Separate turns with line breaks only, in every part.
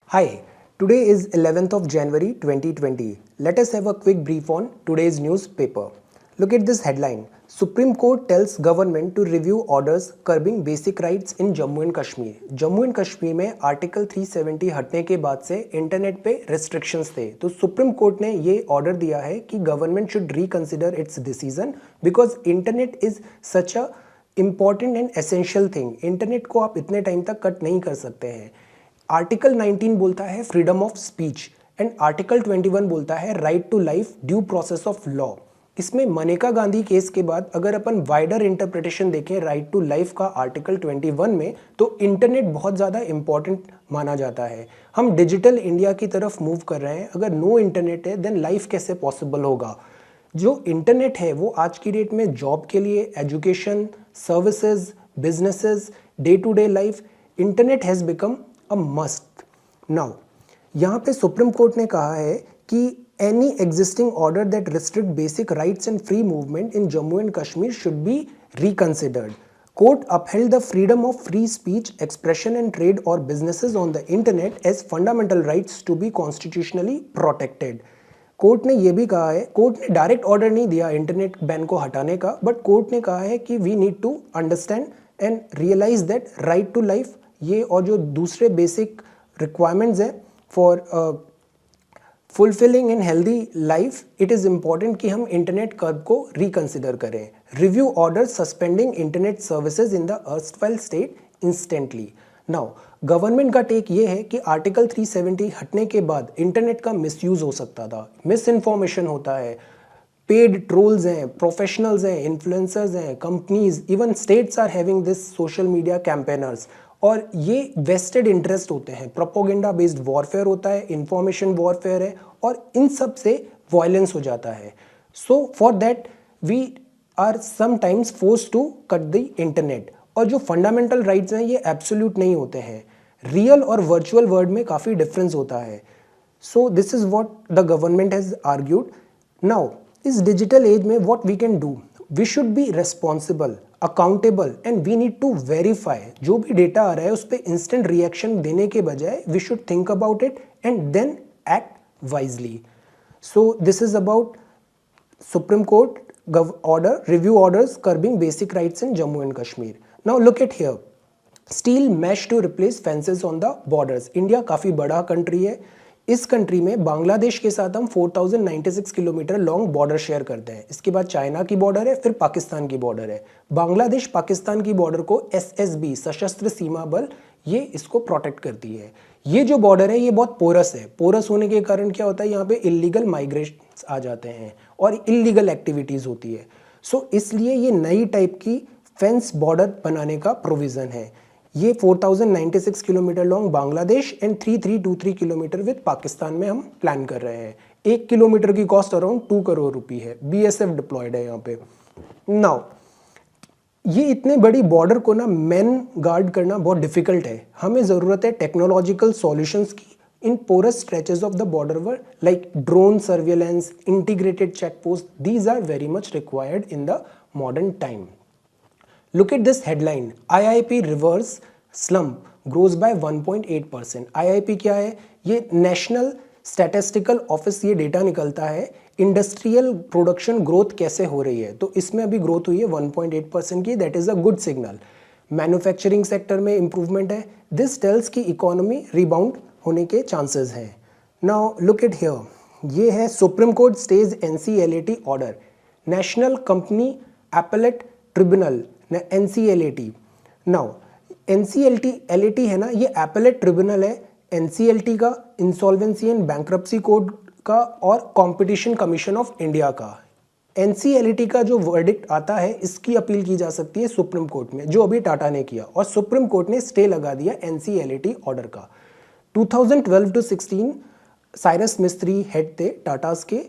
Hi, today is 11th of January 2020. Let us have a quick brief on today's newspaper. Look at this headline. Supreme Court tells government to review orders curbing basic rights in Jammu and Kashmir. Jammu and Kashmir में article 370 हटने के बाद से internet पे restrictions थे, तो supreme court ने ये ऑर्डर दिया है कि government should reconsider it's decision because internet is such a important and essential thing. Internet को आप इतने टाइम तक कट नहीं कर सकते हैं. आर्टिकल 19 बोलता है freedom of speech and article 21 बोलता है right to life due process of law. इसमें मनेका गांधी केस के बाद अगर अपन वाइडर इंटरप्रिटेशन देखें राइट टू लाइफ का आर्टिकल 21 में, तो इंटरनेट बहुत ज़्यादा इंपॉर्टेंट माना जाता है. हम डिजिटल इंडिया की तरफ मूव कर रहे हैं. अगर नो इंटरनेट है देन लाइफ कैसे पॉसिबल होगा. जो इंटरनेट है वो आज की डेट में जॉब के लिए, education, services, businesses, day to day life, internet has become a must. Now यहाँ पे सुप्रीम कोर्ट ने कहा है कि any existing order that restrict basic rights and free movement in Jammu and Kashmir should be reconsidered. Court upheld the freedom of free speech, expression and trade or businesses on the internet as fundamental rights to be constitutionally protected. Court ने ये भी कहा है, court ने direct order नहीं दिया internet ban को हटाने का, बट कोर्ट ने कहा है कि we need to understand and realise that right to life ये और जो दूसरे बेसिक रिक्वायरमेंट्स हैं for fulfilling in healthy life, it is important कि हम इंटरनेट कर्ब को रिकंसिडर करें. Review order suspending internet services in the erstwhile state instantly. Now government का टेक ये है कि आर्टिकल 370 हटने के बाद इंटरनेट का मिसयूज़ हो सकता था, मिस इन्फॉर्मेशन होता है, पेड ट्रोल्स हैं, प्रोफेशनल्स हैं, इन्फ्लुएंसर्स हैं, companies, even states are having this social media campaigners, और ये वेस्टेड इंटरेस्ट होते हैं. प्रोपोगेंडा बेस्ड वॉरफेयर होता है, इंफॉर्मेशन वॉरफेयर है, और इन सब से वायलेंस हो जाता है. So for that we are sometimes force to cut the internet. और जो फंडामेंटल राइट्स हैं ये एब्सोल्यूट नहीं होते हैं. रियल और वर्चुअल वर्ल्ड में काफ़ी डिफरेंस होता है. So this is what the government has argued. Now इस डिजिटल एज में what we can do, we should be responsible, accountable and we need to verify. जो भी डेटा आ रहा है उस पर इंस्टेंट रिएक्शन देने के बजाय we should think about it and then act wisely. So this is about supreme court order, review orders curbing basic rights in Jammu and Kashmir. Now look at here, steel mesh to replace fences on the borders. India काफ़ी बड़ा country है. इस country में बांग्लादेश के साथ हम 4096 kilometre long border share करते हैं. इसके बाद चाइना की बॉर्डर है, फिर पाकिस्तान की बॉर्डर है. बांग्लादेश पाकिस्तान की बॉर्डर को SSB सशस्त्र सीमा बल ये इसको प्रोटेक्ट करती है. ये जो बॉर्डर है ये बहुत पोरस है. पोरस होने के कारण क्या होता है, यहाँ पे इलीगल माइग्रेशन आ जाते हैं और इलीगल एक्टिविटीज़ होती है. सो इसलिए ये नई टाइप की फेंस बॉर्डर बनाने का प्रोविज़न है. ये 4096 kilometre long Bangladesh and 3323 kilometre with Pakistan में हम प्लान कर रहे हैं. 1 किलोमीटर की कॉस्ट अराउंड 2 करोड़ रुपये है. BSF डिप्लॉयड है यहाँ पे. नाउ ये इतने बड़ी बॉर्डर को ना मैन गार्ड करना बहुत डिफिकल्ट है. हमें ज़रूरत है टेक्नोलॉजिकल सॉल्यूशंस की in porous stretches of the border वर, like drone surveillance, integrated check post. These are very much required in the modern time. Look at this headline, IIP reverse slump grows by 1.8%. IIP क्या है? ये national statistical office ये data निकलता है industrial production growth कैसे हो रही है. तो इसमें अभी ग्रोथ हुई है 1.8% की. That is a good signal. Manufacturing sector में इंप्रूवमेंट है. दिस टेल्स की इकोनॉमी रिबाउंड होने के चांसेस हैं. नाउ लुक एट हियर, ये है supreme court stage NCLAT order. National company appellate tribunal NCLAT. Now NCLAT है ना, ये एपेलेट ट्रिब्यूनल है. NCLT का इंसॉल्वेंसी एंड बैंक्रप्सी कोड का और कंपटीशन कमीशन ऑफ इंडिया का. NCLAT का जो वर्डिक्ट आता है इसकी अपील की जा सकती है सुप्रीम कोर्ट में, जो अभी टाटा ने किया, और सुप्रीम कोर्ट ने स्टे लगा दिया NCLAT ऑर्डर का. 2012 to 16 साइरस मिस्त्री हेड थे टाटास के.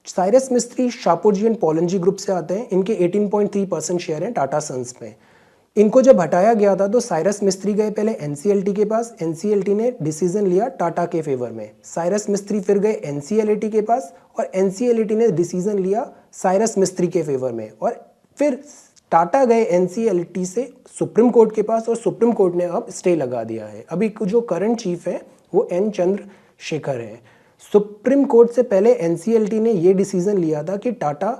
साइरस मिस्त्री शापोजी एंड पॉलनजी ग्रुप से आते हैं. इनके 18.3% शेयर हैं टाटा सन्स में. इनको जब हटाया गया था तो साइरस मिस्त्री गए पहले NCLT के पास. NCLT ने डिसीजन लिया टाटा के फेवर में. साइरस मिस्त्री फिर गए NCLAT के पास और NCLAT ने डिसीजन लिया साइरस मिस्त्री के फेवर में. और फिर टाटा गए NCLT से सुप्रीम कोर्ट के पास और सुप्रीम कोर्ट ने अब स्टे लगा दिया है. अभी जो करंट चीफ है वो एन चंद्रशेखर हैं। सुप्रीम कोर्ट से पहले एनसीएलटी ने ये डिसीजन लिया था कि टाटा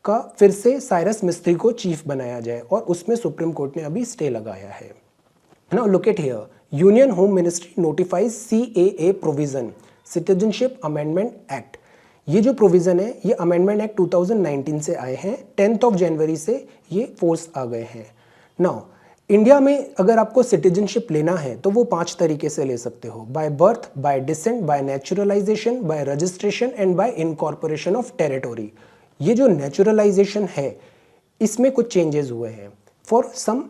का फिर से साइरस मिस्त्री को चीफ बनाया जाए और उसमें सुप्रीम कोर्ट ने अभी स्टे लगाया है। Now look at here, union home ministry notifies CAA provision, citizenship amendment act. ये जो प्रोविजन है ये अमेंडमेंट एक्ट 2019 से आए हैं, 10 जनवरी से ये फोर्स आ गए हैं। नाउ इंडिया में अगर आपको सिटीजनशिप लेना है तो वो 5 तरीके से ले सकते हो, by birth, bye decent, bye naturalisation, bye registration and bye incorporation of territory. ये जो नेचुरलाइजेशन है इसमें कुछ चेंजेस हुए हैं फॉर सम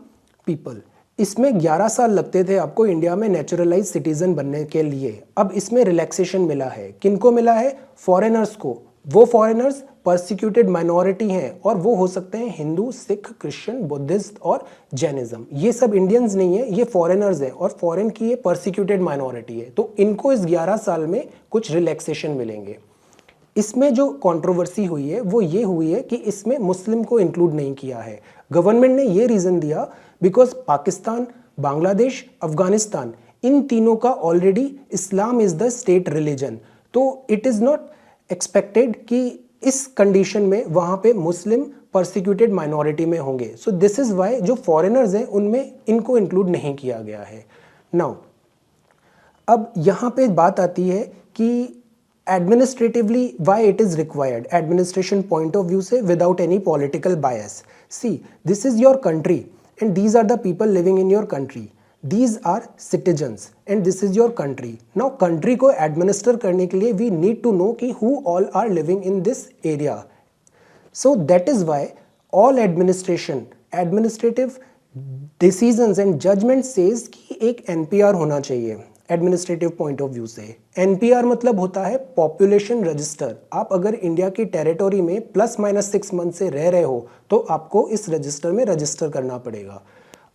पीपल। इसमें 11 साल लगते थे आपको इंडिया में नेचुरलाइज सिटीजन बनने के लिए, अब इसमें रिलैक्सेशन मिला है। किनको मिला है? फॉरेनर्स को। वो फॉरेनर्स परसिक्यूटेड माइनॉरिटी हैं और वो हो सकते हैं हिंदू, सिख, क्रिश्चियन, बुद्धिस्ट और जैनिज्म। ये सब इंडियंस नहीं है, ये फॉरेनर्स हैं और फॉरेन की ये परसिक्यूटेड माइनॉरिटी है। तो इनको इस 11 साल में कुछ रिलैक्सेशन मिलेंगे। इसमें जो कंट्रोवर्सी हुई है वो ये हुई है कि इसमें मुस्लिम को इंक्लूड नहीं किया है। गवर्नमेंट ने ये रीज़न दिया बिकॉज पाकिस्तान, बांग्लादेश, अफगानिस्तान, इन तीनों का already Islam is the state religion, तो इट इज़ नॉट एक्सपेक्टेड कि इस कंडीशन में वहाँ पे मुस्लिम परसिक्यूटेड माइनॉरिटी में होंगे। सो दिस इज़ वाई जो फॉरेनर्स हैं उनमें इनको इंक्लूड नहीं किया गया है। नाउ अब यहाँ पे बात आती है कि administratively why it is required, administration point of view से, without any political bias. See, this is your country and these are the people living in your country. These are citizens and this is your country. Now country को administer करने के लिए we need to know कि who all are living in this area. So that is why all administrative decisions and judgment says कि एक NPR होना चाहिए administrative point of view से। NPR मतलब होता है पॉपुलेशन रजिस्टर। आप अगर इंडिया की टेरिटोरी में +- 6 मंथ से रह रहे हो तो आपको इस रजिस्टर में रजिस्टर करना पड़ेगा।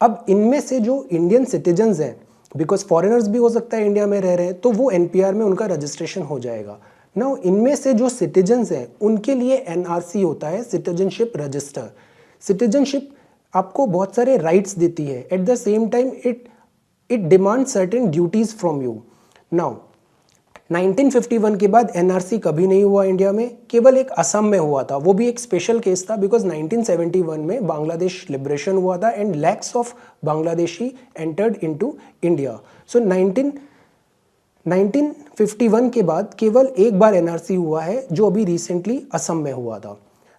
अब इनमें से जो इंडियन सिटीजन्स हैं, बिकॉज फॉरेनर्स भी हो सकता है इंडिया में रह रहे हैं, तो वो NPR में उनका रजिस्ट्रेशन हो जाएगा। नाउ इनमें से जो सिटीजन्स हैं उनके लिए NRC होता है, सिटीजनशिप रजिस्टर। सिटीजनशिप आपको बहुत सारे राइट्स देती है, at the same time it demands certain duties from you. Now 1951 के बाद NRC कभी नहीं हुआ इंडिया में, केवल एक असम में हुआ था। वो भी एक स्पेशल केस था बिकॉज 1971 में बांग्लादेश लिबरेशन हुआ था and lakhs of Bangladeshi entered into India. So 1951 के बाद केवल एक बार NRC हुआ है जो अभी रिसेंटली असम में हुआ था।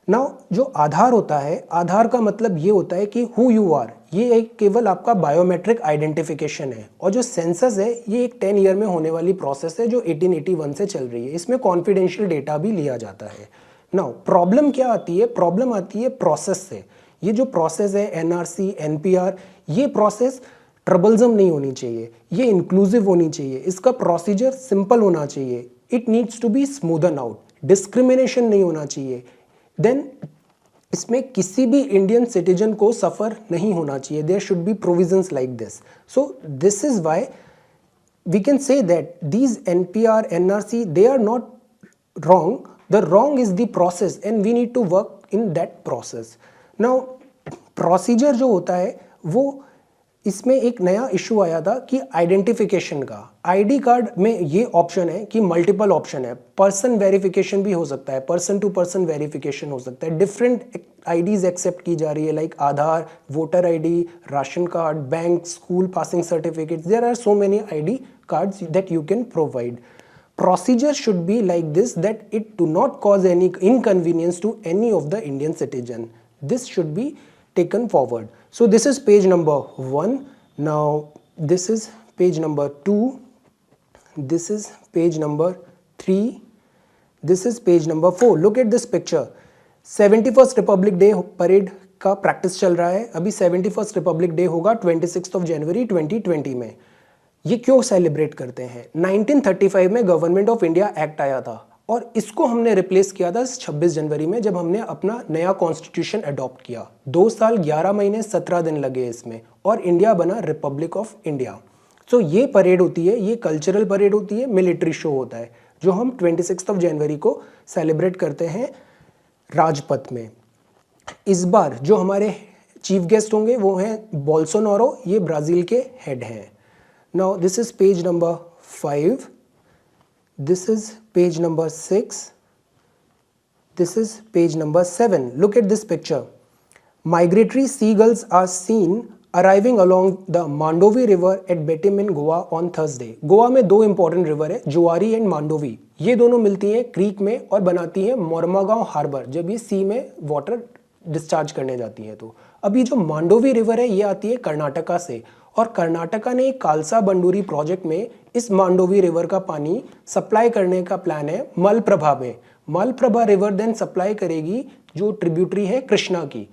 नाउ जो आधार होता है, आधार का मतलब ये होता है कि हु यू आर, ये एक केवल आपका बायोमेट्रिक आइडेंटिफिकेशन है। और जो सेंसस है ये एक 10 ईयर में होने वाली प्रोसेस है जो 1881 से चल रही है। इसमें कॉन्फिडेंशियल डेटा भी लिया जाता है। नाउ प्रॉब्लम क्या आती है? प्रॉब्लम आती है प्रोसेस से। ये जो प्रोसेस है NRC, NPR, ये प्रोसेस ट्रबलजम नहीं होनी चाहिए, ये इंक्लूसिव होनी चाहिए, इसका प्रोसीजर सिंपल होना चाहिए, it needs to be smoothen out, discrimination नहीं होना चाहिए, देन इसमें किसी भी इंडियन सिटीजन को सफ़र नहीं होना चाहिए। There should be provisions like this. So this is why we can say that these NPR, NRC, they are not wrong. The wrong is the process and we need to work in that process. Now procedure जो होता है वो इसमें एक नया issue आया था कि आइडेंटिफिकेशन का। आईडी कार्ड में ये ऑप्शन है कि मल्टीपल ऑप्शन है, पर्सन वेरिफिकेशन भी हो सकता है, पर्सन टू पर्सन वेरिफिकेशन हो सकता है, डिफरेंट आईडीज एक्सेप्ट की जा रही है like Aadhaar, voter ID, ration card, bank, school passing certificates, there are so many ID cards that you can provide. Procedure should be like this that it do not cause any inconvenience to any of the Indian citizen. This should be taken forward. So this is page number 1. Now this is page number 2. This is page number 3. This is page number 4. Look at this picture. 71st Republic Day parade का practice चल रहा है. अभी 71st Republic Day होगा 26th of January 2020 में. ये क्यों celebrate करते हैं? 1935 में गवर्नमेंट ऑफ इंडिया एक्ट आया था और इसको हमने रिप्लेस किया था 26 जनवरी में जब हमने अपना नया कॉन्स्टिट्यूशन अडॉप्ट किया. 2 साल 11 महीने 17 दिन लगे इसमें और इंडिया बना रिपब्लिक ऑफ इंडिया. सो ये परेड होती है, ये कल्चरल परेड होती है, मिलिट्री शो होता है जो हम 26 ऑफ जनवरी को सेलिब्रेट करते हैं राजपथ में. इस बार जो हमारे चीफ गेस्ट होंगे वो हैं बोल्सोनारो, ये ब्राज़ील के हेड हैं. Now this is page number 5, this is page number 6, this is page number 7. Look at this picture. Migratory seagulls are seen arriving along the Mandovi river at Betim in Goa on Thursday. Goa में दो important river है, जुआरी and Mandovi. ये दोनों मिलती हैं creek में और बनाती हैं मोरमागांव हार्बर जब ये सी में वाटर डिस्चार्ज करने जाती हैं. तो अभी जो मांडोवी रिवर है ये आती है कर्नाटका से, और कर्नाटका ने एक कालसा बंडूरी प्रोजेक्ट में इस मांडोवी रिवर का पानी सप्लाई करने का प्लान है मलप्रभा में. मलप्रभा रिवर देन सप्लाई करेगी जो ट्रिब्यूटरी है कृष्णा की.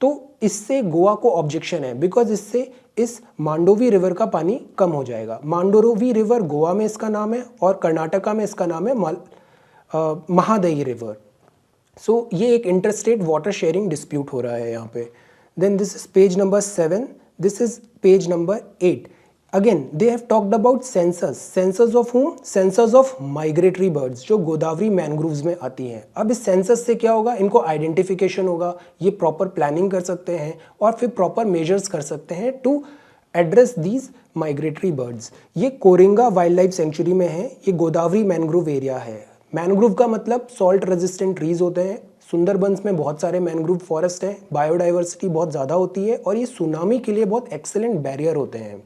तो इससे गोवा को ऑब्जेक्शन है बिकॉज इससे इस मांडोवी रिवर का पानी कम हो जाएगा. मांडोवी रिवर गोवा में इसका नाम है और कर्नाटका में इसका नाम है महादई रिवर. सो ये एक इंटरस्टेट वाटर शेयरिंग डिस्प्यूट हो रहा है यहाँ पे. Then this is page number 7, this is page number 8. Again, they have talked about census. Census of whom? Census of migratory birds, जो गोदावरी मैनग्रोव्स में आती हैं. अब इस सेंसस से क्या होगा? इनको आइडेंटिफिकेशन होगा, ये प्रॉपर प्लानिंग कर सकते हैं और फिर प्रॉपर मेजर्स कर सकते हैं to address these migratory birds. ये कोरिंगा वाइल्ड लाइफ सेंचुरी में है, ये गोदावरी मैनग्रोव एरिया है. मैनग्रोव का मतलब सॉल्ट रेजिस्टेंट ट्रीज होते हैं. सुंदरबंस में बहुत सारे मैनग्रोव फॉरेस्ट हैं, बायोडाइवर्सिटी बहुत ज़्यादा होती है और ये सुनामी के लिए बहुत एक्सेलेंट बैरियर होते हैं.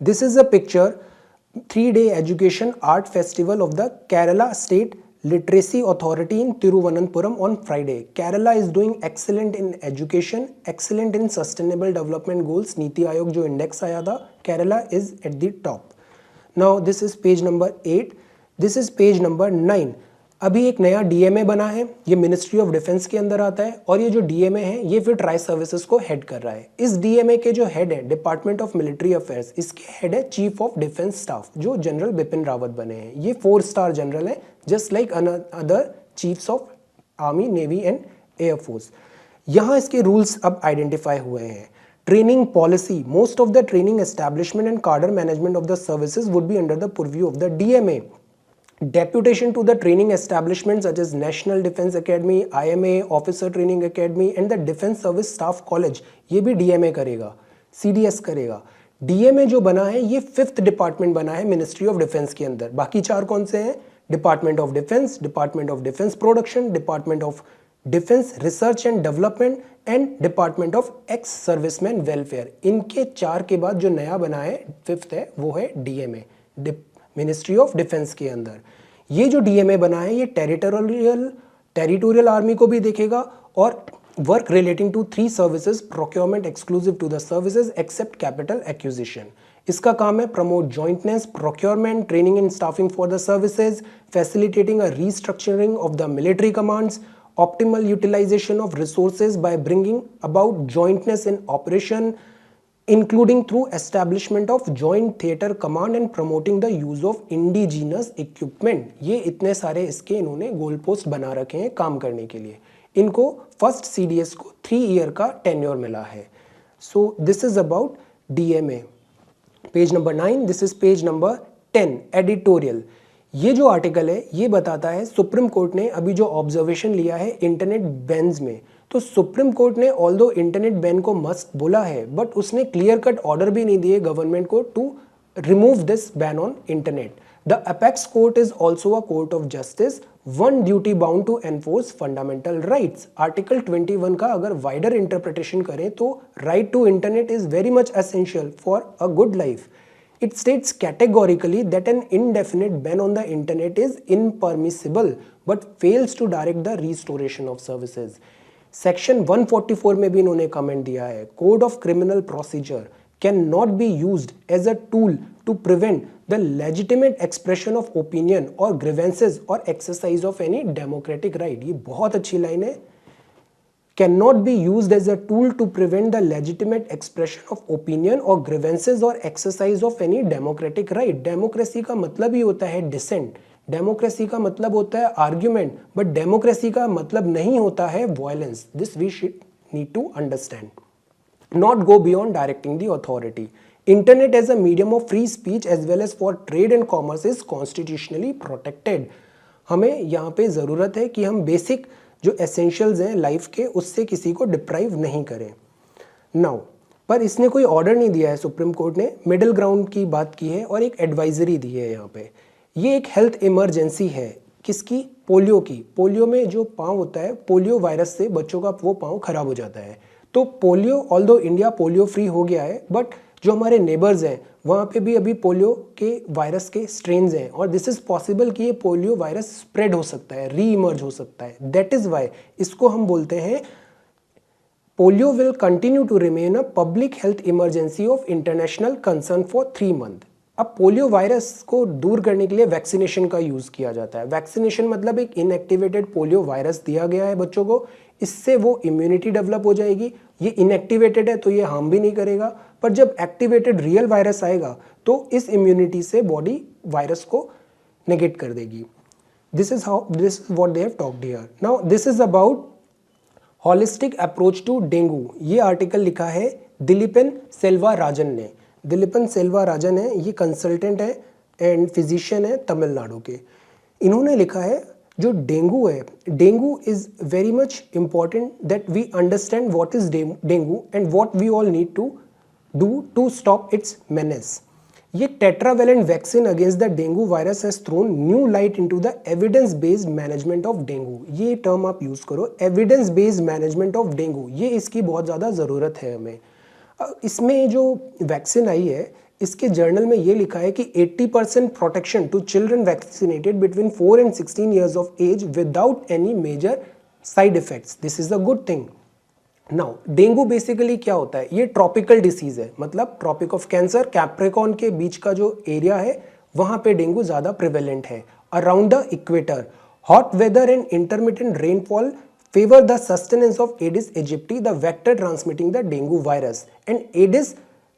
This is a picture 3-day education art festival of the Kerala State Literacy Authority in Thiruvananthapuram on Friday. Kerala is doing excellent in education, excellent in sustainable development goals. NITI Aayog जो index आया था, Kerala is at the top. Now this is page number 8. This is page number 9. अभी एक नया DMA बना है, ये ministry of defence के अंदर आता है और ये जो डीएमए है ये फिर ट्राई सर्विसेज को हेड कर रहा है. इस डीएमए के जो हेड है डिपार्टमेंट ऑफ मिलिट्री अफेयर्स, इसके हेड है चीफ ऑफ डिफेंस स्टाफ जो जनरल बिपिन रावत बने हैं. ये 4-स्टार जनरल है just like other chiefs of army, navy and air force. यहाँ इसके रूल्स अब आइडेंटिफाई हुए हैं. Training policy, most of the training establishment and cadre management of the services would be under the purview of the DMA. Deputation to the training establishments such as National Defense Academy, IMA, Officer Training Academy and the Defense Service Staff College, ये भी DMA करेगा, CDS करेगा. DMA जो बना है ये 5th department बना है मिनिस्ट्री ऑफ डिफेंस के अंदर. बाकी 4 कौन से हैं? Department of defence, department of defence production, department of defence research and development and department of ex serviceman welfare. इनके 4 के बाद जो नया बना है 5th है वो है DMA, मिनिस्ट्री ऑफ डिफेंस के अंदर. ये जो डीएमए बना है ये टेरिटोरियल आर्मी को भी देखेगा और work relating to 3 services, procurement exclusive to the services except capital acquisition. इसका काम है promote jointness, procurement, training and staffing for the services, facilitating a restructuring of the military commands, optimal utilisation of resources by bringing about jointness in operation, including through establishment of joint theater command and promoting the use of indigenous equipment. ये इतने सारे इसके इन्होंने goal post बना रखे हैं काम करने के लिए. इनको फर्स्ट CDS को 3 ईयर का टेन्योर मिला है. So this is about DMA. Page number 9, this is page number 10, editorial. ये जो आर्टिकल है ये बताता है सुप्रीम कोर्ट ने अभी जो ऑब्जर्वेशन लिया है इंटरनेट बैन्स में. तो सुप्रीम कोर्ट ने ऑल्दो इंटरनेट बैन को मस्ट बोला है बट उसने क्लियर कट ऑर्डर भी नहीं दिए गवर्नमेंट को to remove this ban on internet. The apex court is also a court of justice, one duty bound to enforce fundamental rights. Article 21 का अगर वाइडर इंटरप्रिटेशन करें तो right to internet is very much essential for a good life. It states categorically that an indefinite ban on the internet is impermissible but fails to direct the restoration of services. Section 144 में भी इन्होंने comment दिया है, code of criminal procedure can not be used as a tool to prevent the legitimate expression of opinion और grievances और exercise of any democratic right. ये बहुत अच्छी लाइन है. Can not be used as a tool to prevent the legitimate expression of opinion और grievances और exercise of any democratic right. Democracy का मतलब ही होता है डिसेंट, डेमोक्रेसी का मतलब होता है आर्ग्यूमेंट, बट डेमोक्रेसी का मतलब नहीं होता है violence. This we should need to understand. Not go beyond directing the authority. Internet as a medium of free speech as well as for trade and commerce is constitutionally protected. हमें यहाँ पे ज़रूरत है कि हम बेसिक जो essentials हैं life के उससे किसी को डिप्राइव नहीं करें. नाउ पर इसने कोई ऑर्डर नहीं दिया है, सुप्रीम कोर्ट ने मिडिल ग्राउंड की बात की है और एक एडवाइजरी दी है यहाँ पे। ये एक हेल्थ इमरजेंसी है, किसकी? पोलियो की। पोलियो में जो पाँव होता है, पोलियो वायरस से बच्चों का वो पाँव खराब हो जाता है। तो polio, although India polio free हो गया है, बट जो हमारे नेबर्स हैं वहाँ पे भी अभी पोलियो के वायरस के स्ट्रेन्स हैं, और दिस इज़ पॉसिबल कि ये पोलियो वायरस स्प्रेड हो सकता है, री इमर्ज हो सकता है। दैट इज़ वाई इसको हम बोलते हैं polio will continue to remain a public health emergency of international concern for 3 month. अब पोलियो वायरस को दूर करने के लिए वैक्सीनेशन का यूज़ किया जाता है। वैक्सीनेशन मतलब एक इनएक्टिवेटेड पोलियो वायरस दिया गया है बच्चों को, इससे वो इम्यूनिटी डेवलप हो जाएगी। ये इनएक्टिवेटेड है तो ये हार्म भी नहीं करेगा, पर जब एक्टिवेटेड रियल वायरस आएगा तो इस इम्यूनिटी से बॉडी वायरस को नेगेट कर देगी। This is what they have talked here. Now this is about holistic approach to dengue. ये आर्टिकल लिखा है दिलीपन सेल्वा राजन ने। दिलीपन सेल्वा राजन है, ये कंसल्टेंट है एंड फिजिशियन है तमिलनाडु के। इन्होंने लिखा है जो डेंगू है, dengue is very much important that we understand what is dengue and what we all need to do to stop its menace. ये tetravalent vaccine against the dengue virus has thrown new light into the evidence based management of dengue. ये term आप use करो, evidence based management of dengue, ये इसकी बहुत ज़्यादा ज़रूरत है हमें। इसमें जो वैक्सीन आई है, इसके जर्नल में ये लिखा है कि 80% protection to children vaccinated between 4 and 16 years of age without any major side effects. This is a good thing. Now dengue basically क्या होता है? ये ट्रॉपिकल डिसीज है, मतलब ट्रॉपिक ऑफ कैंसर, कैप्रिकॉर्न के बीच का जो एरिया है वहां पे डेंगू ज्यादा प्रिवेलेंट है। Around the equator hot weather and intermittent rainfall favor the sustenance of Aedes aegypti, the vector transmitting the dengue virus, and Aedes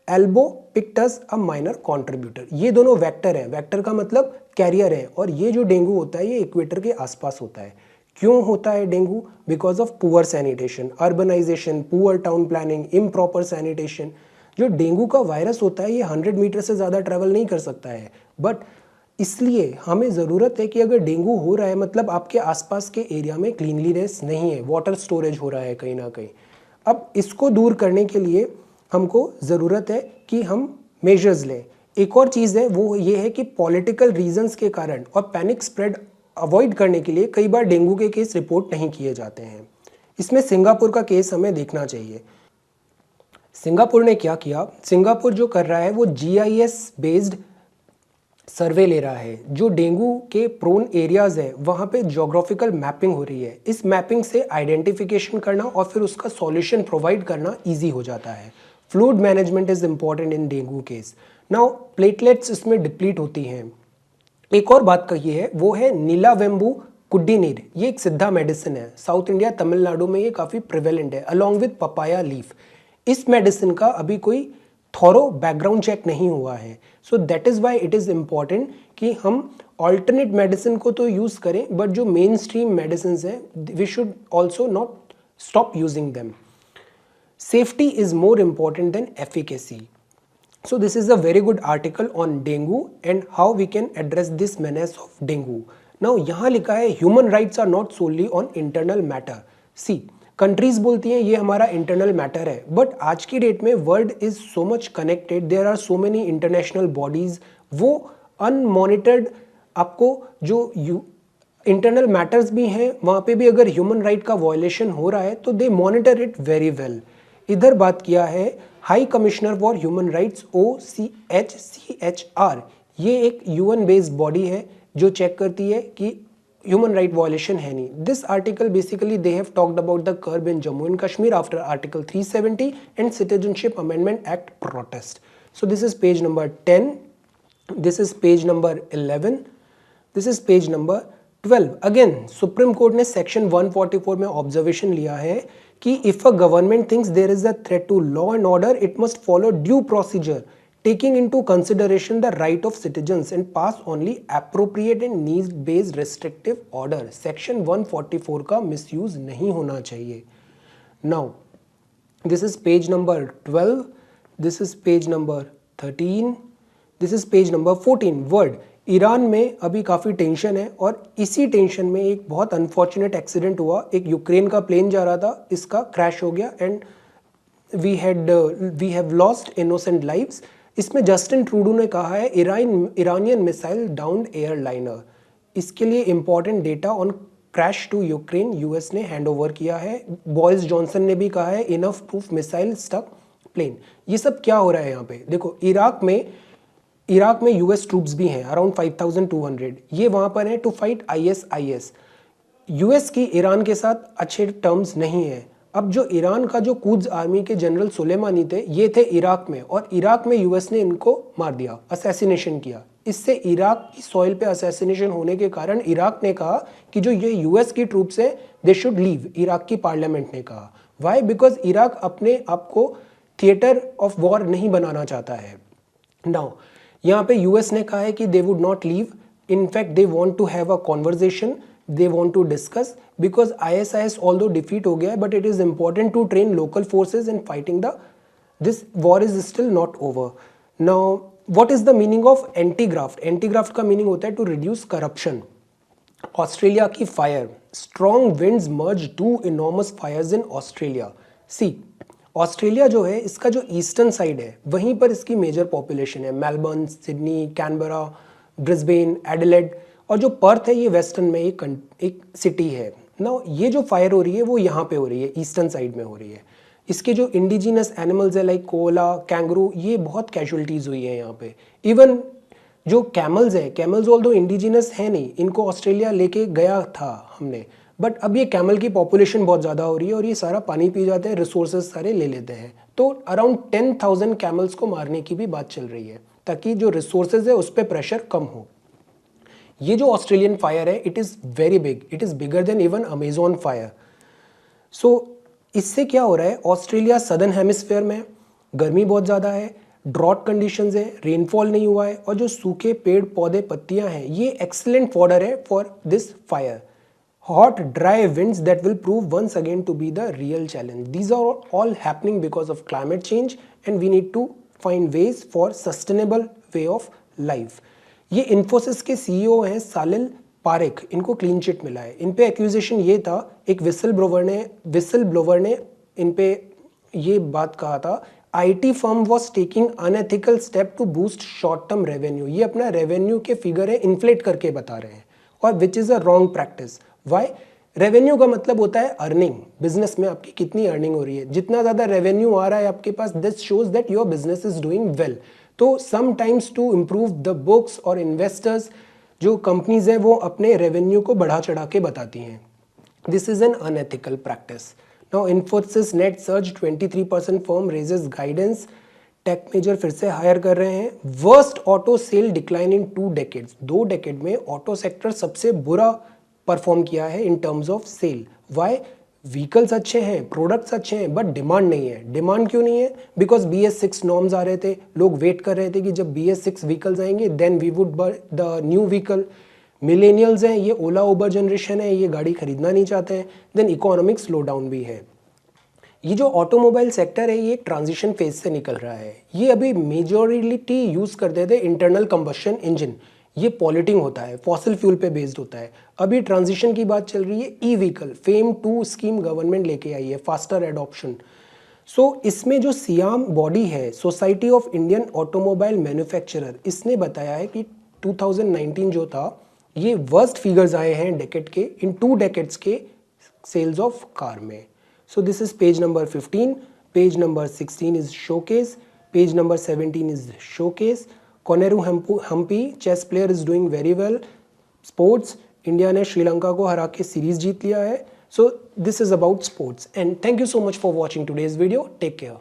albopictus a minor contributor। ये दोनों वेक्टर हैं, वेक्टर का मतलब कैरियर है, और ये जो डेंगू होता है ये इक्वेटर के आसपास होता है। क्यों होता है dengue? Because of poor sanitation, urbanisation, poor town planning, improper sanitation. जो डेंगू का वायरस होता है ये 100 मीटर से ज़्यादा ट्रैवल नहीं कर सकता है, बट इसलिए हमें ज़रूरत है कि अगर डेंगू हो रहा है, मतलब आपके आसपास के एरिया में क्लीनलीनेस नहीं है, वाटर स्टोरेज हो रहा है कहीं ना कहीं। अब इसको दूर करने के लिए हमको ज़रूरत है कि हम मेजर्स लें। एक और चीज़ है, वो ये है कि पॉलिटिकल रीजंस के कारण और पैनिक स्प्रेड अवॉइड करने के लिए कई बार डेंगू के केस रिपोर्ट नहीं किए जाते हैं। इसमें सिंगापुर का केस हमें देखना चाहिए। सिंगापुर ने क्या किया? सिंगापुर जो कर रहा है वो GIS बेस्ड सर्वे ले रहा है। जो डेंगू के प्रोन एरियाज है वहाँ पे ज्योग्राफिकल मैपिंग हो रही है। इस मैपिंग से आइडेंटिफिकेशन करना और फिर उसका सॉल्यूशन प्रोवाइड करना ईजी हो जाता है। Fluid management is important in dengue case. Now platelets इसमें डिप्लीट होती हैं। एक और बात कही है वो है नीलावेंबू कुड्डीनीर। ये एक सिद्धा मेडिसिन है, साउथ इंडिया तमिलनाडु में ये काफ़ी प्रिवेलेंट है, अलॉन्ग विद पपाया लीफ। इस मेडिसिन का अभी कोई थॉरो बैकग्राउंड चेक नहीं हुआ है, so that is why it is important कि हम ऑल्टरनेट मेडिसिन को तो यूज़ करें, बट जो मेन स्ट्रीम मेडिसिन हैं we should also not stop using them. Safety is more important than efficacy. So this is a very good article on dengue and how we can address this menace of dengue. Now यहाँ लिखा है human rights are not solely on internal matter. See, countries बोलती हैं ये हमारा internal matter है, but आज की डेट में world is so much connected, there are so many international bodies, वो unmonitored आपको जो internal matters भी हैं वहाँ पे भी अगर human right का violation हो रहा है तो they monitor it very well. इधर बात किया है high commissioner for human rights OCHR। ये एक UN बेस्ड बॉडी है जो चेक करती है कि ह्यूमन राइट वायलेशन है नहीं। This article basically they have talked about the curb in Jammu and Kashmir after article 370 and citizenship amendment act protest. So this is page number 10, this is page number 11, this is page number 12। Again supreme court ने section 144 में observation लिया है कि if a government thinks there is a threat to law and order it must follow due procedure taking into consideration the right of citizens and pass only appropriate and need based restrictive order. Section 144 का misuse नहीं होना चाहिए। Now this is page number 12, this is page number 13, this is page number 14। Word Iran में अभी काफ़ी tension है और इसी टेंशन में एक बहुत अनफॉर्चुनेट एक्सीडेंट हुआ। एक यूक्रेन का प्लेन जा रहा था, इसका क्रैश हो गया and we have lost innocent lives. इसमें जस्टिन ट्रूडो ने कहा है इरानियन मिसाइल डाउन्ड एयरलाइनर। इसके लिए important data on crash to Ukraine US ने हैंड ओवर किया है। बोरिस जॉनसन ने भी कहा है enough proof missile struck plane. ये सब क्या हो रहा है यहाँ पे? देखो, इराक में यूएस ट्रूप्स भी हैं अराउंड 5200। ये वहाँ पर हैं टू फाइट ISIS। यूएस की ईरान के साथ अच्छे टर्म्स नहीं है। अब जो ईरान का जो कुद्स आर्मी के जनरल सुलेमानी थे, ये थे इराक में, और इराक में यूएस ने इनको मार दिया, असैसिनेशन किया। इससे इराक की सॉइल पे असैसिनेशन होने के कारण इराक ने कहा कि जो ये यूएस की ट्रूप्स हैं दे शुड लीव। इराक की पार्लियामेंट ने कहा। वाई? बिकॉज इराक अपने आप को थिएटर ऑफ वॉर नहीं बनाना चाहता है। नाउ यहाँ पे यूएस ने कहा है कि they would not leave, in fact they want to have a conversation, they want to discuss, because ISIS although defeat हो गया है, but it is important to train local forces in fighting this war is still not over. Now what is the meaning of antigraft? Antigraft का meaning होता है to reduce corruption. Australia की fire, strong winds merge 2 enormous fires in Australia. See, Australia जो है इसका जो eastern side है वहीं पर इसकी मेजर पॉपुलेशन है। Melbourne, Sydney, Canberra, Brisbane, Adelaide, और जो पर्थ है ये वेस्टर्न में एक सिटी है ना। ये जो फायर हो रही है वो यहाँ पे हो रही है, ईस्टर्न साइड में हो रही है। इसके जो इंडिजिनस एनिमल्स है लाइक कोला, कैंगरू, ये बहुत कैजुअलिटीज हुई है यहाँ पे। इवन जो कैमल्स है, कैमल्स ऑल्दो इंडिजिनस है नहीं, इनको ऑस्ट्रेलिया लेके गया था हमने, बट अब ये कैमल की पॉपुलेशन बहुत ज़्यादा हो रही है और ये सारा पानी पी जाते हैं, रिसोर्सेज सारे ले लेते हैं। तो अराउंड 10,000 कैमल्स को मारने की भी बात चल रही है ताकि जो रिसोर्सेज है उस पर प्रेशर कम हो। ये जो ऑस्ट्रेलियन फायर है it is very big, it is bigger than even Amazon fire. So इससे क्या हो रहा है, ऑस्ट्रेलिया सदर्न हेमिस्फीयर में गर्मी बहुत ज़्यादा है, ड्रॉट कंडीशंस है, रेनफॉल नहीं हुआ है, और जो सूखे पेड़ पौधे पत्तियां हैं ये एक्सीलेंट फॉडर है for this fire. Hot, dry winds that will prove once again to be the real challenge. These are all happening because of climate change and we need to find ways for sustainable way of life. ये इन्फोसिस के CEO हैं सालिल पारेख, इनको clean chit मिला है। इन पे accusation ये था, एक विसल ब्लोवर ने इन पे ये बात कहा था, IT firm was taking unethical step to boost short term revenue. ये अपना रेवेन्यू के फिगर है इन्फ्लेट करके बता रहे हैं, और which is a wrong practice. Why? Revenue का मतलब होता है अर्निंग, बिजनेस में आपकी कितनी अर्निंग हो रही है। जितना ज़्यादा रेवेन्यू आ रहा है आपके पास, this shows that your business is doing well. तो sometimes to improve the books और इन्वेस्टर्स, जो कंपनीज हैं वो अपने रेवेन्यू को बढ़ा चढ़ा के बताती हैं। This is an unethical practice. Now Infosys net surge 23% firm raises guidance, tech major फिर से हायर कर रहे हैं। Worst auto sale decline in 2 decades, 2 decade में ऑटो सेक्टर सबसे बुरा परफॉर्म किया है in terms of sale. Why? Vehicles अच्छे हैं, प्रोडक्ट्स अच्छे हैं, बट डिमांड नहीं है। डिमांड क्यों नहीं है? बिकॉज BS6 नॉर्म्स आ रहे थे, लोग वेट कर रहे थे कि जब BS6 व्हीकल्स आएंगे then we would buy the new vehicle. Millennials हैं, ये ओला उबर जनरेशन है, ये गाड़ी खरीदना नहीं चाहते हैं। देन इकोनॉमिक स्लो डाउन भी है। ये जो ऑटोमोबाइल सेक्टर है ये एक ट्रांजिशन फेज से निकल रहा है। ये अभी मेजॉरिटी यूज करते थे इंटरनल कंबशन इंजन, ये पॉल्यूटिंग होता है, फॉसिल फ्यूल पे बेस्ड होता है। अभी ट्रांजिशन की बात चल रही है, e vehicle, fame 2 scheme government लेके आई है, फास्टर एडॉप्शन। सो इसमें जो सियाम बॉडी है, society of Indian automobile manufacturer, इसने बताया है कि 2019 जो था ये वर्स्ट फिगर्स आए हैं डेकेड के, इन 2 डेकेड्स के सेल्स ऑफ कार में। So this is page number 15, page number 16 is showcase, page number 17 is showcase. Koneru Humpy, chess player, is doing very well. Sports, India ने श्रीलंका को हरा के सीरीज जीत लिया है. So this is about sports, and thank you so much for watching today's video. Take care.